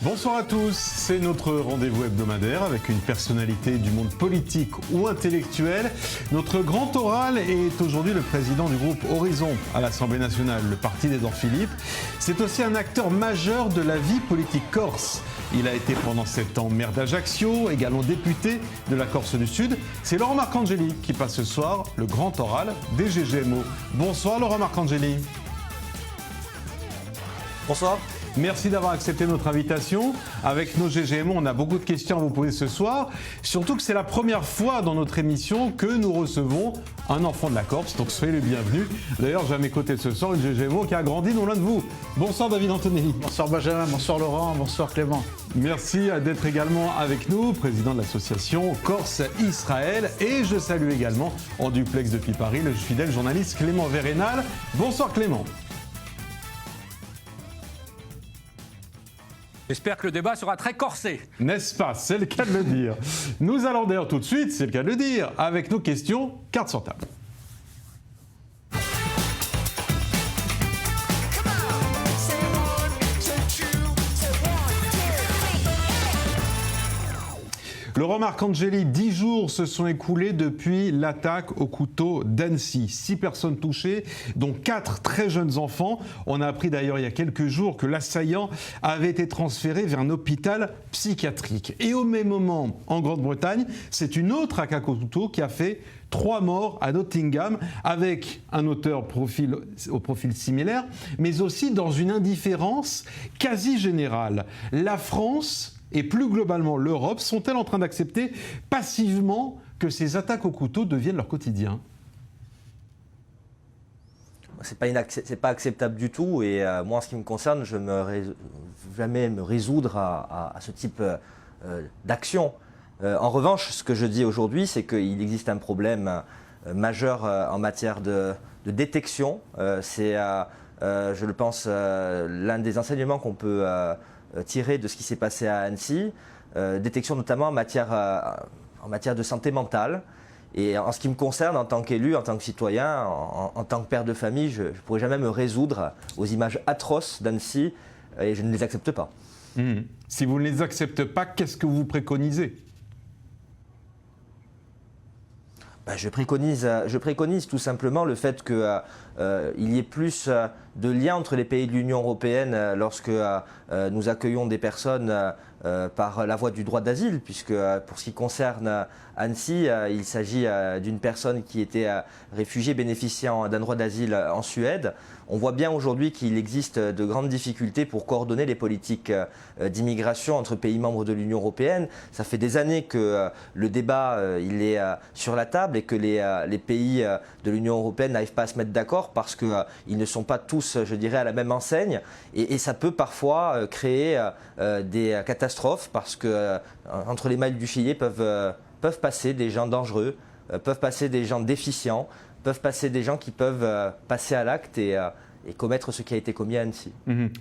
Bonsoir à tous, c'est notre rendez-vous hebdomadaire avec une personnalité du monde politique ou intellectuel. Notre grand oral est aujourd'hui le président du groupe Horizon à l'Assemblée nationale, le parti d'Édouard Philippe. C'est aussi un acteur majeur de la vie politique corse. Il a été pendant 7 ans maire d'Ajaccio, également député de la Corse du Sud. C'est Laurent Marcangeli qui passe ce soir le grand oral des GGMO. Bonsoir Laurent Marcangeli. Bonsoir. Merci d'avoir accepté notre invitation. Avec nos GGMO, on a beaucoup de questions à vous poser ce soir. Surtout que c'est la première fois dans notre émission que nous recevons un enfant de la Corse. Donc soyez les bienvenus. D'ailleurs, j'ai à mes côtés ce soir une GGMO qui a grandi non loin de vous. Bonsoir David Antonelli. Bonsoir Benjamin, bonsoir Laurent, bonsoir Clément. Merci d'être également avec nous, président de l'association Corse-Israël. Et je salue également en duplex depuis Paris le fidèle journaliste Clément Vérénal. Bonsoir Clément. J'espère que le débat sera très corsé. N'est-ce pas? C'est le cas de le dire. Nous allons d'ailleurs tout de suite, c'est le cas de le dire, avec nos questions cartes sur table. Laurent Marcangeli, 10 jours se sont écoulés depuis l'attaque au couteau d'Annecy. 6 personnes touchées, dont 4 très jeunes enfants. On a appris d'ailleurs il y a quelques jours que l'assaillant avait été transféré vers un hôpital psychiatrique. Et au même moment, en Grande-Bretagne, c'est une autre attaque au couteau qui a fait 3 morts à Nottingham, avec un auteur au profil similaire, mais aussi dans une indifférence quasi générale. La France et plus globalement l'Europe sont-elles en train d'accepter passivement que ces attaques au couteau deviennent leur quotidien ? C'est pas acceptable du tout et moi en ce qui me concerne, je ne vais jamais me résoudre à ce type d'action. En revanche, ce que je dis aujourd'hui, c'est qu'il existe un problème majeur en matière de détection. C'est, je le pense, l'un des enseignements qu'on peut tirer de ce qui s'est passé à Annecy, détection notamment en matière de santé mentale. Et en ce qui me concerne, en tant qu'élu, en tant que citoyen, en tant que père de famille, je ne pourrais jamais me résoudre aux images atroces d'Annecy et je ne les accepte pas. Si vous ne les acceptez pas, qu'est-ce que vous préconisez ? Je préconise tout simplement le fait qu'il y ait plus de liens entre les pays de l'Union européenne lorsque nous accueillons des personnes par la voie du droit d'asile, puisque pour ce qui concerne Annecy, il s'agit d'une personne qui était réfugiée bénéficiant d'un droit d'asile en Suède. On voit bien aujourd'hui qu'il existe de grandes difficultés pour coordonner les politiques d'immigration entre pays membres de l'Union européenne. Ça fait des années que le débat il est sur la table et que les pays de l'Union européenne n'arrivent pas à se mettre d'accord parce qu'ils ne sont pas tous, je dirais, à la même enseigne. Et ça peut parfois créer des catastrophes parce que entre les mailles du filet peuvent passer des gens dangereux, peuvent passer des gens déficients, peuvent passer des gens qui peuvent passer à l'acte et commettre ce qui a été commis à Annecy.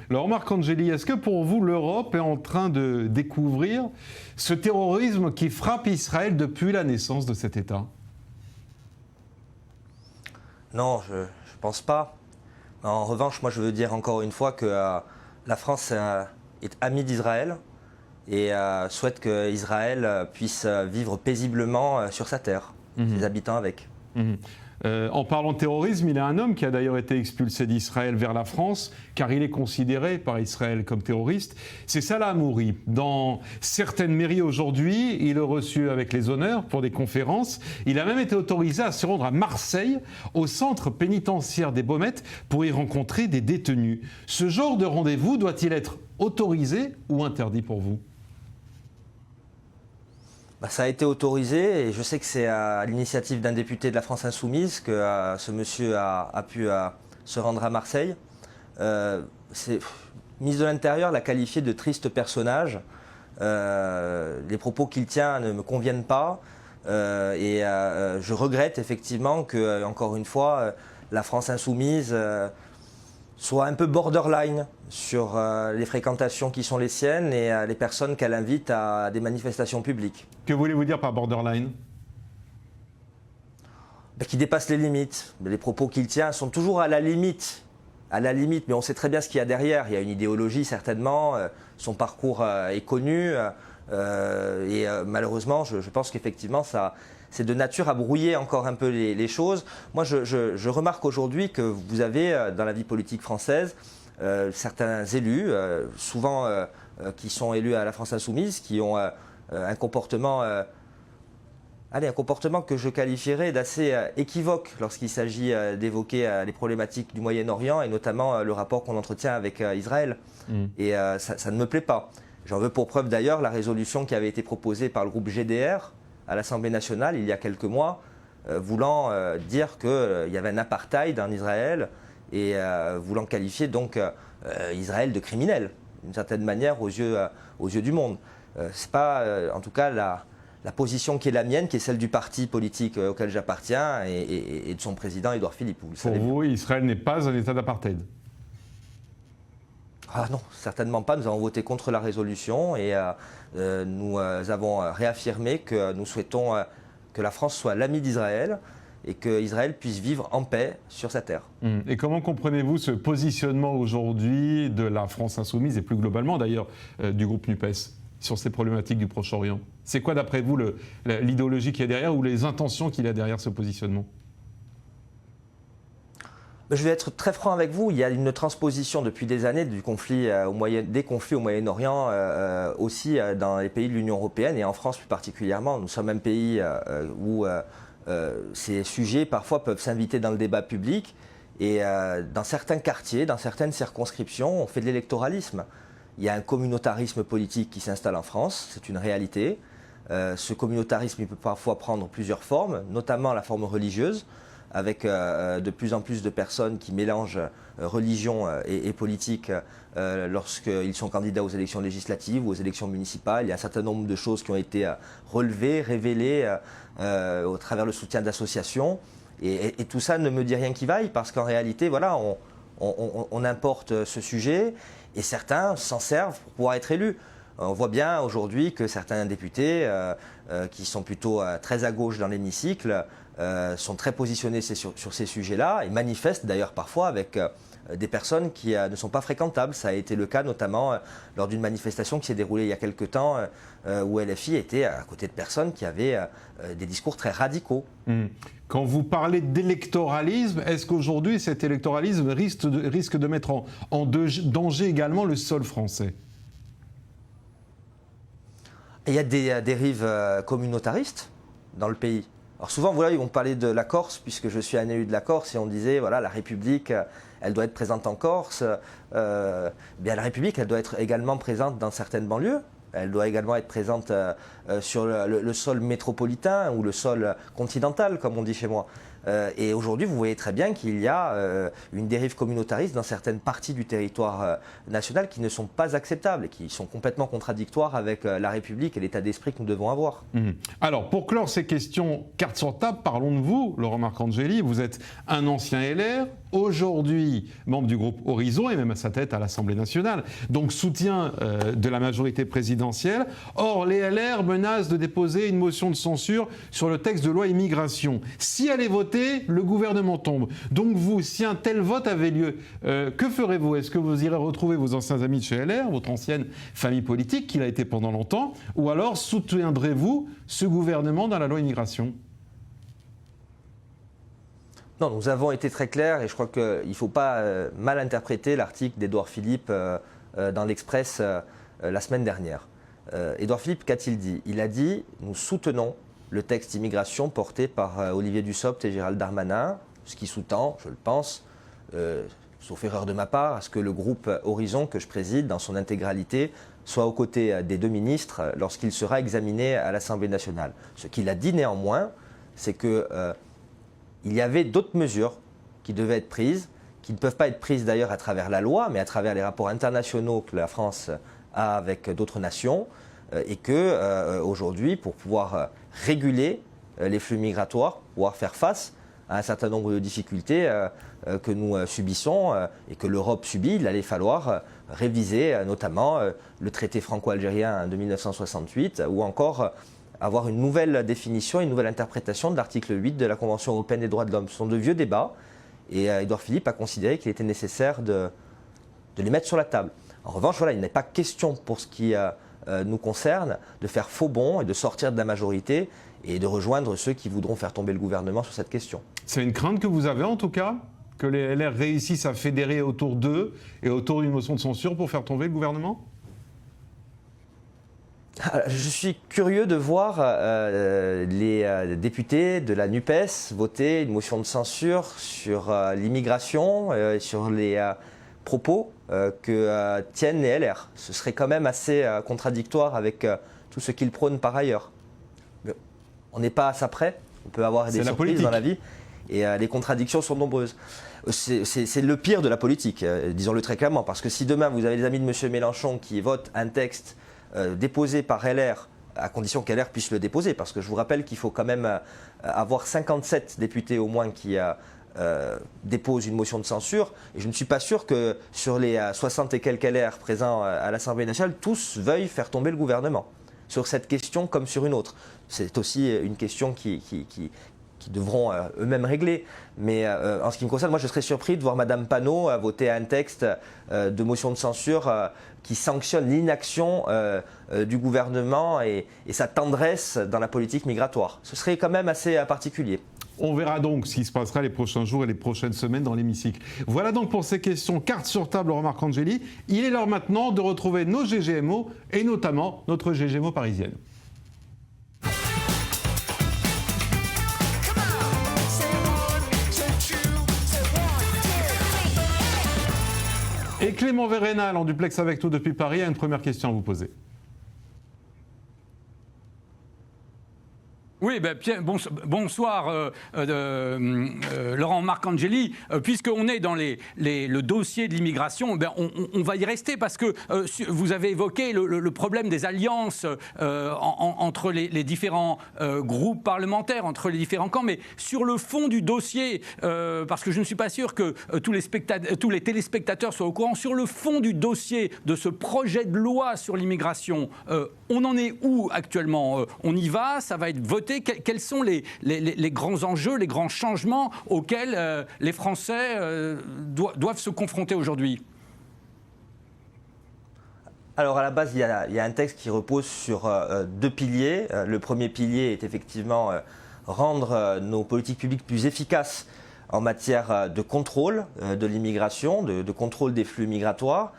Laurent Marcangeli, est-ce que pour vous, l'Europe est en train de découvrir ce terrorisme qui frappe Israël depuis la naissance de cet État ? Non, je ne pense pas. En revanche, moi je veux dire encore une fois que la France est amie d'Israël et souhaite qu'Israël puisse vivre paisiblement sur sa terre, ses habitants avec. En parlant de terrorisme, il y a un homme qui a d'ailleurs été expulsé d'Israël vers la France, car il est considéré par Israël comme terroriste. C'est Salah Hamouri. Dans certaines mairies aujourd'hui, il est reçu avec les honneurs pour des conférences. Il a même été autorisé à se rendre à Marseille, au centre pénitentiaire des Baumettes, pour y rencontrer des détenus. Ce genre de rendez-vous doit-il être autorisé ou interdit pour vous ? Ça a été autorisé et je sais que c'est à l'initiative d'un député de la France Insoumise que ce monsieur a pu se rendre à Marseille. Le ministre de l'Intérieur l'a qualifié de triste personnage. Les propos qu'il tient ne me conviennent pas et je regrette effectivement que, encore une fois, la France Insoumise soit un peu borderline sur les fréquentations qui sont les siennes et les personnes qu'elle invite à des manifestations publiques. Que voulez-vous dire par borderline ? Qui dépasse les limites. Les propos qu'il tient sont toujours à la limite à la limite, mais on sait très bien ce qu'il y a derrière. Il y a une idéologie certainement, son parcours est connu et malheureusement, je pense qu'effectivement, c'est de nature à brouiller encore un peu les choses. Moi, je remarque aujourd'hui que vous avez dans la vie politique française certains élus, souvent qui sont élus à la France Insoumise, qui ont un comportement que je qualifierais d'assez équivoque lorsqu'il s'agit d'évoquer les problématiques du Moyen-Orient et notamment le rapport qu'on entretient avec Israël. Et ça ne me plaît pas. J'en veux pour preuve d'ailleurs la résolution qui avait été proposée par le groupe GDR à l'Assemblée nationale il y a quelques mois, voulant dire qu'il y avait un apartheid en Israël et voulant qualifier donc Israël de criminel, d'une certaine manière aux yeux du monde. C'est pas en tout cas la position qui est la mienne, qui est celle du parti politique auquel j'appartiens et de son président Édouard Philippe. Pour vous, Israël n'est pas un état d'apartheid? Ah non, certainement pas. Nous avons voté contre la résolution et nous avons réaffirmé que nous souhaitons que la France soit l'ami d'Israël et qu'Israël puisse vivre en paix sur sa terre. Et comment comprenez-vous ce positionnement aujourd'hui de la France Insoumise et plus globalement d'ailleurs du groupe NUPES sur ces problématiques du Proche-Orient? C'est quoi d'après vous l'idéologie qui est derrière ou les intentions qu'il y a derrière ce positionnement? Je vais être très franc avec vous, il y a une transposition depuis des années des conflits au Moyen-Orient, aussi dans les pays de l'Union européenne et en France plus particulièrement. Nous sommes un pays où ces sujets parfois peuvent s'inviter dans le débat public et dans certains quartiers, dans certaines circonscriptions, on fait de l'électoralisme. Il y a un communautarisme politique qui s'installe en France, c'est une réalité. Ce communautarisme il peut parfois prendre plusieurs formes, notamment la forme religieuse, avec de plus en plus de personnes qui mélangent religion et politique lorsqu'ils sont candidats aux élections législatives ou aux élections municipales. Il y a un certain nombre de choses qui ont été relevées, révélées au travers le soutien d'associations. Et tout ça ne me dit rien qui vaille parce qu'en réalité, voilà, on importe ce sujet et certains s'en servent pour pouvoir être élus. On voit bien aujourd'hui que certains députés qui sont plutôt très à gauche dans l'hémicycle sont très positionnés sur ces sujets-là et manifestent d'ailleurs parfois avec des personnes qui ne sont pas fréquentables. Ça a été le cas notamment lors d'une manifestation qui s'est déroulée il y a quelque temps où LFI était à côté de personnes qui avaient des discours très radicaux. Quand vous parlez d'électoralisme, est-ce qu'aujourd'hui cet électoralisme risque de mettre en danger également le sol français? Il y a des dérives communautaristes dans le pays. Alors souvent, voilà, on parlait de la Corse, puisque je suis un élu de la Corse, et on disait, voilà, la République, elle doit être présente en Corse. Bien, la République, elle doit être également présente dans certaines banlieues. Elle doit également être présente sur le sol métropolitain ou le sol continental, comme on dit chez moi. Et aujourd'hui, vous voyez très bien qu'il y a une dérive communautariste dans certaines parties du territoire national qui ne sont pas acceptables et qui sont complètement contradictoires avec la République et l'état d'esprit que nous devons avoir. Alors, pour clore ces questions cartes sur table, parlons de vous, Laurent Marcangeli. Vous êtes un ancien LR, aujourd'hui membre du groupe Horizon et même à sa tête à l'Assemblée nationale, donc soutien de la majorité présidentielle. Or, les LR menacent de déposer une motion de censure sur le texte de loi immigration. Si elle est votée, le gouvernement tombe. Donc vous, si un tel vote avait lieu, que ferez-vous? Est-ce que vous irez retrouver vos anciens amis de chez LR, votre ancienne famille politique, qu'il a été pendant longtemps, ou alors soutiendrez-vous ce gouvernement dans la loi immigration? Non, nous avons été très clairs et je crois qu'il ne faut pas mal interpréter l'article d'Édouard Philippe dans l'Express la semaine dernière. Édouard Philippe, qu'a-t-il dit? Il a dit « Nous soutenons le texte immigration porté par Olivier Dussopt et Gérald Darmanin », ce qui sous-tend, je le pense, sauf erreur de ma part, à ce que le groupe Horizon que je préside dans son intégralité soit aux côtés des deux ministres lorsqu'il sera examiné à l'Assemblée nationale. Ce qu'il a dit néanmoins, c'est qu'il y avait d'autres mesures qui devaient être prises, qui ne peuvent pas être prises d'ailleurs à travers la loi, mais à travers les rapports internationaux que la France a avec d'autres nations, et que aujourd'hui, pour pouvoir réguler les flux migratoires, pouvoir faire face à un certain nombre de difficultés que nous subissons et que l'Europe subit, il allait falloir réviser notamment le traité franco-algérien de 1968 ou encore avoir une nouvelle définition, une nouvelle interprétation de l'article 8 de la Convention européenne des droits de l'homme. Ce sont de vieux débats Et Édouard Philippe a considéré qu'il était nécessaire de les mettre sur la table. En revanche, voilà, il n'est pas question pour ce qui nous concerne de faire faux bond et de sortir de la majorité et de rejoindre ceux qui voudront faire tomber le gouvernement sur cette question. C'est une crainte que vous avez en tout cas, que les LR réussissent à fédérer autour d'eux et autour d'une motion de censure pour faire tomber le gouvernement ? Je suis curieux de voir les députés de la NUPES voter une motion de censure sur l'immigration, sur les propos que tiennent les LR. Ce serait quand même assez contradictoire avec tout ce qu'ils prônent par ailleurs. Mais on n'est pas à ça près, on peut avoir des surprises dans la vie et les contradictions sont nombreuses. C'est le pire de la politique, disons-le très clairement, parce que si demain vous avez des amis de M. Mélenchon qui votent un texte déposé par LR, à condition qu'LR puisse le déposer, parce que je vous rappelle qu'il faut quand même avoir 57 députés au moins qui déposent une motion de censure, et je ne suis pas sûr que sur les 60 et quelques LR présents à l'Assemblée nationale, tous veuillent faire tomber le gouvernement, sur cette question comme sur une autre. C'est aussi une question qui devront eux-mêmes régler. Mais en ce qui me concerne, moi je serais surpris de voir Mme Panot voter un texte de motion de censure qui sanctionne l'inaction du gouvernement et sa tendresse dans la politique migratoire. Ce serait quand même assez particulier. On verra donc ce qui se passera les prochains jours et les prochaines semaines dans l'hémicycle. Voilà donc pour ces questions cartes sur table, Laurent Marcangeli. Il est l'heure maintenant de retrouver nos GGMO et notamment notre GGMO parisienne. Et Clément Vérénal, en duplex avec nous depuis Paris, a une première question à vous poser. Oui, bonsoir Laurent Marcangeli. Puisqu'on est dans le dossier de l'immigration, on va y rester parce que vous avez évoqué le problème des alliances entre les différents groupes parlementaires, entre les différents camps. Mais sur le fond du dossier, parce que je ne suis pas sûr que tous les téléspectateurs soient au courant, sur le fond du dossier de ce projet de loi sur l'immigration, on en est où actuellement ? On y va, ça va être voté. Quels sont les grands enjeux, les grands changements auxquels les Français doivent se confronter aujourd'hui ? Alors à la base, il y a un texte qui repose sur deux piliers. Le premier pilier est effectivement rendre nos politiques publiques plus efficaces en matière de contrôle de l'immigration, de contrôle des flux migratoires.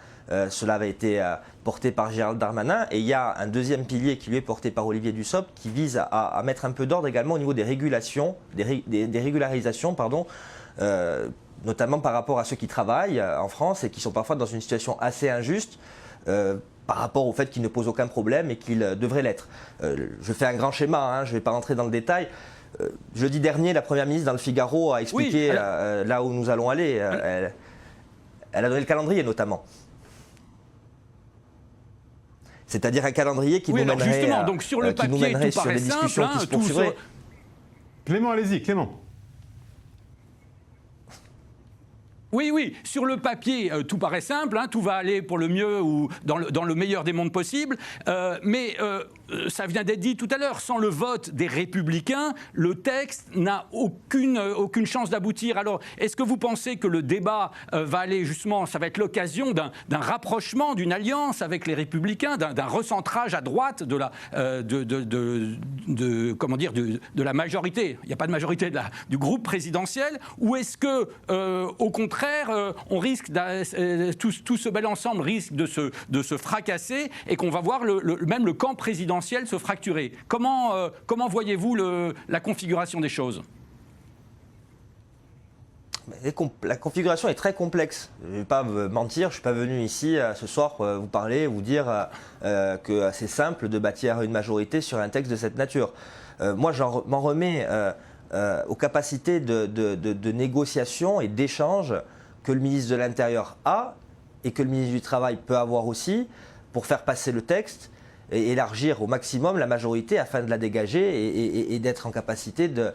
Cela avait été porté par Gérald Darmanin, et il y a un deuxième pilier qui lui est porté par Olivier Dussopt qui vise à mettre un peu d'ordre également au niveau des régulations, des régularisations, notamment par rapport à ceux qui travaillent en France et qui sont parfois dans une situation assez injuste par rapport au fait qu'ils ne posent aucun problème et qu'ils devraient l'être. Je fais un grand schéma, je ne vais pas rentrer dans le détail. Jeudi dernier, la Première ministre dans le Figaro a expliqué là où nous allons aller. Elle a donné le calendrier notamment. C'est-à-dire un calendrier qui nous mènerait, justement, donc sur le papier, tout paraît simple, Clément, allez-y, Clément. Oui, sur le papier, tout paraît simple, tout va aller pour le mieux ou dans le meilleur des mondes possibles, mais ça vient d'être dit tout à l'heure, sans le vote des Républicains, le texte n'a aucune chance d'aboutir. Alors, est-ce que vous pensez que le débat va aller justement, ça va être l'occasion d'un rapprochement, d'une alliance avec les Républicains, d'un recentrage à droite de la majorité, il n'y a pas de majorité du groupe présidentiel, ou est-ce que, au contraire, on risque tout ce bel ensemble risque de se fracasser et qu'on va voir même le camp présidentiel se fracturer. Comment voyez-vous la configuration des choses ? La configuration est très complexe. Je ne vais pas me mentir, je ne suis pas venu ici ce soir vous parler, vous dire que c'est simple de bâtir une majorité sur un texte de cette nature. Moi, m'en remets aux capacités de négociation et d'échange que le ministre de l'Intérieur a et que le ministre du Travail peut avoir aussi pour faire passer le texte et élargir au maximum la majorité afin de la dégager et d'être en capacité de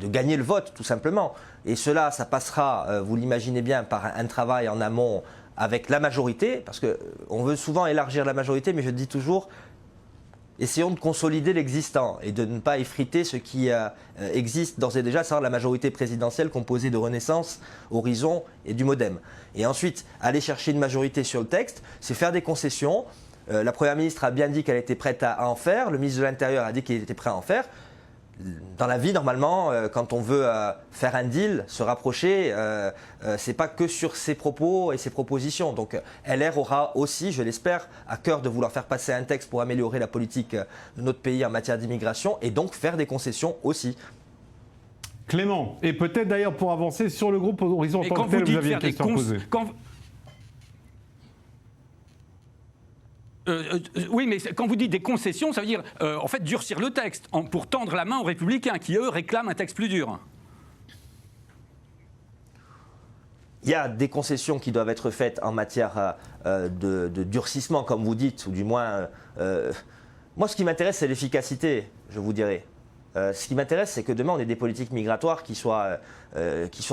gagner le vote, tout simplement. Et cela, ça passera, vous l'imaginez bien, par un travail en amont avec la majorité, parce qu'on veut souvent élargir la majorité, mais je dis toujours, essayons de consolider l'existant et de ne pas effriter ce qui existe d'ores et déjà, c'est-à-dire la majorité présidentielle composée de Renaissance, Horizon et du Modem. Et ensuite, aller chercher une majorité sur le texte, c'est faire des concessions. La Première ministre a bien dit qu'elle était prête à en faire, le ministre de l'Intérieur a dit qu'il était prêt à en faire. Dans la vie, normalement, quand on veut faire un deal, se rapprocher, c'est pas que sur ses propos et ses propositions. Donc LR aura aussi, je l'espère, à cœur de vouloir faire passer un texte pour améliorer la politique de notre pays en matière d'immigration et donc faire des concessions aussi. Clément, et peut-être d'ailleurs pour avancer sur le groupe Horizon en tant que tel, vous aviez une question à poser. Oui, mais quand vous dites des concessions, ça veut dire en fait durcir le texte pour tendre la main aux Républicains qui, eux, réclament un texte plus dur. Il y a des concessions qui doivent être faites en matière de durcissement, comme vous dites, ou du moins... moi, ce qui m'intéresse, c'est l'efficacité, je vous dirais. Ce qui m'intéresse, c'est que demain, on ait des politiques migratoires qui soient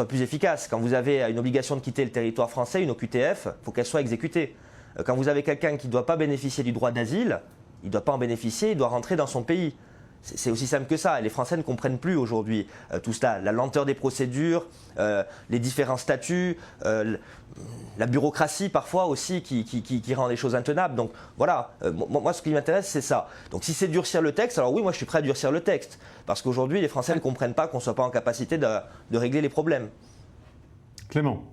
plus efficaces. Quand vous avez une obligation de quitter le territoire français, une OQTF, il faut qu'elle soit exécutée. Quand vous avez quelqu'un qui ne doit pas bénéficier du droit d'asile, il ne doit pas en bénéficier, il doit rentrer dans son pays. C'est aussi simple que ça. Et les Français ne comprennent plus aujourd'hui tout cela. La lenteur des procédures, les différents statuts, la bureaucratie parfois aussi qui rend les choses intenables. Donc voilà, moi ce qui m'intéresse c'est ça. Donc si c'est durcir le texte, alors oui, moi je suis prêt à durcir le texte. Parce qu'aujourd'hui les Français ne comprennent pas qu'on ne soit pas en capacité de régler les problèmes. Clément.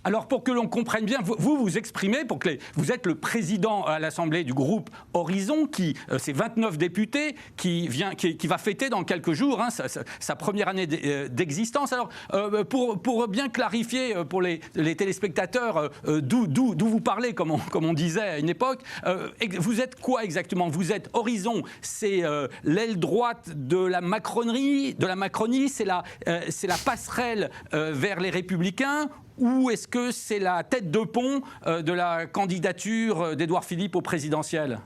Alors pour que l'on comprenne bien, vous exprimez, vous êtes le président à l'Assemblée du groupe Horizon, c'est 29 députés, qui va fêter dans quelques jours sa première année d'existence. Alors pour bien clarifier pour les téléspectateurs d'où vous parlez, comme on disait à une époque, vous êtes quoi exactement? Vous êtes Horizon, c'est l'aile droite de la Macronie, c'est la passerelle vers les Républicains, ou est-ce que c'est la tête de pont de la candidature d'Édouard Philippe au présidentiel?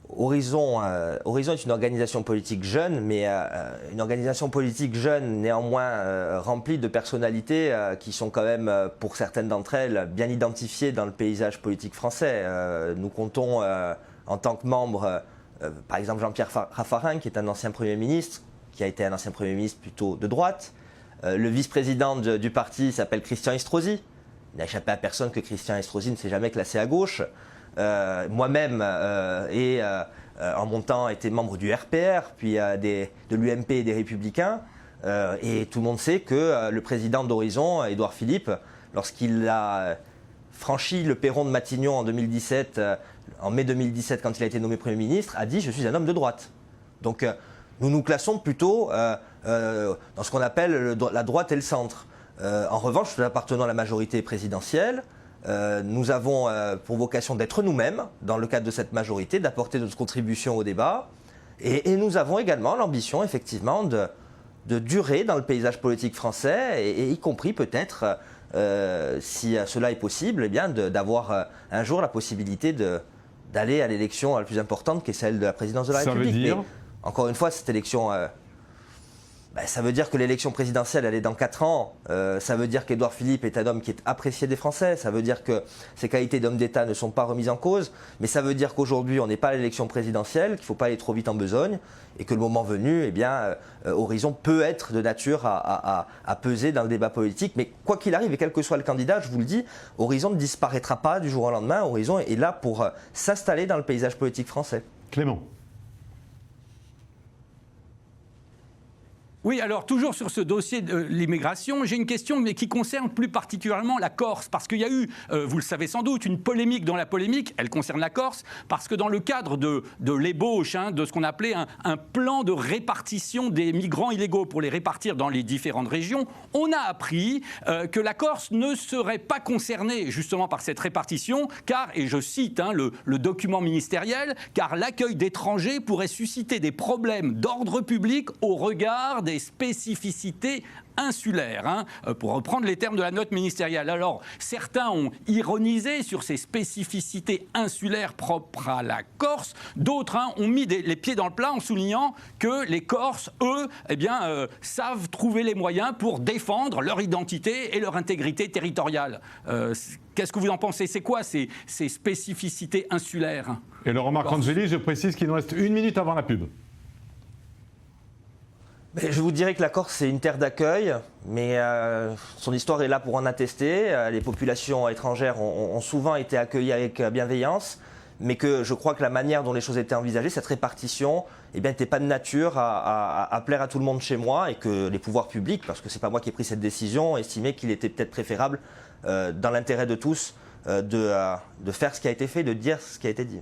Horizon est une organisation politique jeune, mais une organisation politique jeune néanmoins remplie de personnalités qui sont quand même, pour certaines d'entre elles, bien identifiées dans le paysage politique français. Nous comptons en tant que membres, par exemple Jean-Pierre Raffarin, qui est un ancien Premier ministre, qui a été un ancien Premier ministre plutôt de droite. Le vice-président du parti s'appelle Christian Estrosi. Il n'a échappé à personne que Christian Estrosi ne s'est jamais classé à gauche. Moi-même, en mon temps, été membre du RPR, puis de l'UMP et des Républicains. Et tout le monde sait que le président d'Horizon, Édouard Philippe, lorsqu'il a franchi le perron de Matignon en 2017, en mai 2017, quand il a été nommé Premier ministre, a dit « Je suis un homme de droite ». Donc, nous nous classons plutôt dans ce qu'on appelle la droite et le centre. En revanche, nous appartenons à la majorité présidentielle. Nous avons pour vocation d'être nous-mêmes, dans le cadre de cette majorité, d'apporter notre contribution au débat. Et nous avons également l'ambition, effectivement, de durer dans le paysage politique français, et y compris peut-être, si cela est possible, eh bien, d'avoir un jour la possibilité d'aller à l'élection la plus importante, qui est celle de la présidence de la République. Ça veut dire... Encore une fois, cette élection, ça veut dire que l'élection présidentielle, elle est dans 4 ans. Ça veut dire qu'Édouard Philippe est un homme qui est apprécié des Français. Ça veut dire que ses qualités d'homme d'État ne sont pas remises en cause. Mais ça veut dire qu'aujourd'hui, on n'est pas à l'élection présidentielle, qu'il ne faut pas aller trop vite en besogne, et que le moment venu, eh bien, Horizon peut être de nature à peser dans le débat politique. Mais quoi qu'il arrive, et quel que soit le candidat, je vous le dis, Horizon ne disparaîtra pas du jour au lendemain. Horizon est là pour s'installer dans le paysage politique français. Clément. Oui, alors toujours sur ce dossier de l'immigration, j'ai une question mais qui concerne plus particulièrement la Corse, parce qu'il y a eu, vous le savez sans doute, une polémique dans la polémique, elle concerne la Corse, parce que dans le cadre de l'ébauche, de ce qu'on appelait un plan de répartition des migrants illégaux pour les répartir dans les différentes régions, on a appris que la Corse ne serait pas concernée justement par cette répartition, car, et je cite le document ministériel, car l'accueil d'étrangers pourrait susciter des problèmes d'ordre public au regard des des spécificités insulaires, hein, pour reprendre les termes de la note ministérielle. Alors, certains ont ironisé sur ces spécificités insulaires propres à la Corse, d'autres ont mis les pieds dans le plat en soulignant que les Corses, eux, savent trouver les moyens pour défendre leur identité et leur intégrité territoriale. Qu'est-ce que vous en pensez? C'est quoi ces spécificités insulaires? Et Laurent Marcangeli, je précise qu'il nous reste 1 minute avant la pub. Je vous dirais que la Corse, c'est une terre d'accueil, mais son histoire est là pour en attester. Les populations étrangères ont souvent été accueillies avec bienveillance, mais que je crois que la manière dont les choses étaient envisagées, cette répartition, n'était pas de nature à plaire à tout le monde chez moi, et que les pouvoirs publics, parce que ce n'est pas moi qui ai pris cette décision, estimaient qu'il était peut-être préférable, dans l'intérêt de tous, de faire ce qui a été fait, de dire ce qui a été dit.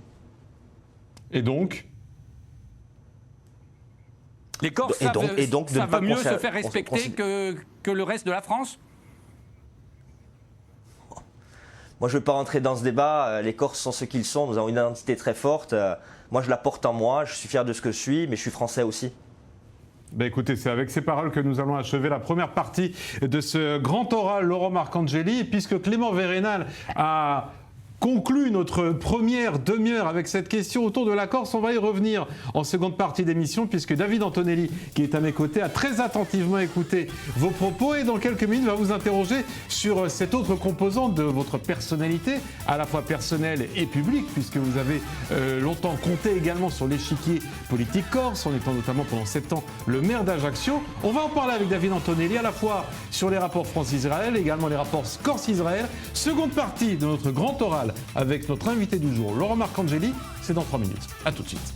Et donc les Corses savent mieux se faire respecter que le reste de la France? Moi, je ne veux pas rentrer dans ce débat. Les Corses sont ce qu'ils sont. Nous avons une identité très forte. Moi, je la porte en moi. Je suis fier de ce que je suis, mais je suis français aussi. Écoutez, c'est avec ces paroles que nous allons achever la première partie de ce grand oral Laurent Marcangeli, puisque Clément Vérénal a conclut notre première demi-heure avec cette question autour de la Corse. On va y revenir en seconde partie d'émission, puisque David Antonelli, qui est à mes côtés, a très attentivement écouté vos propos et dans quelques minutes va vous interroger sur cette autre composante de votre personnalité, à la fois personnelle et publique, puisque vous avez longtemps compté également sur l'échiquier politique corse, en étant notamment pendant 7 ans le maire d'Ajaccio. On va en parler avec David Antonelli, à la fois sur les rapports France-Israël, également les rapports Corse-Israël. Seconde partie de notre grand oral avec notre invité du jour, Laurent Marcangeli. C'est dans 3 minutes. À tout de suite.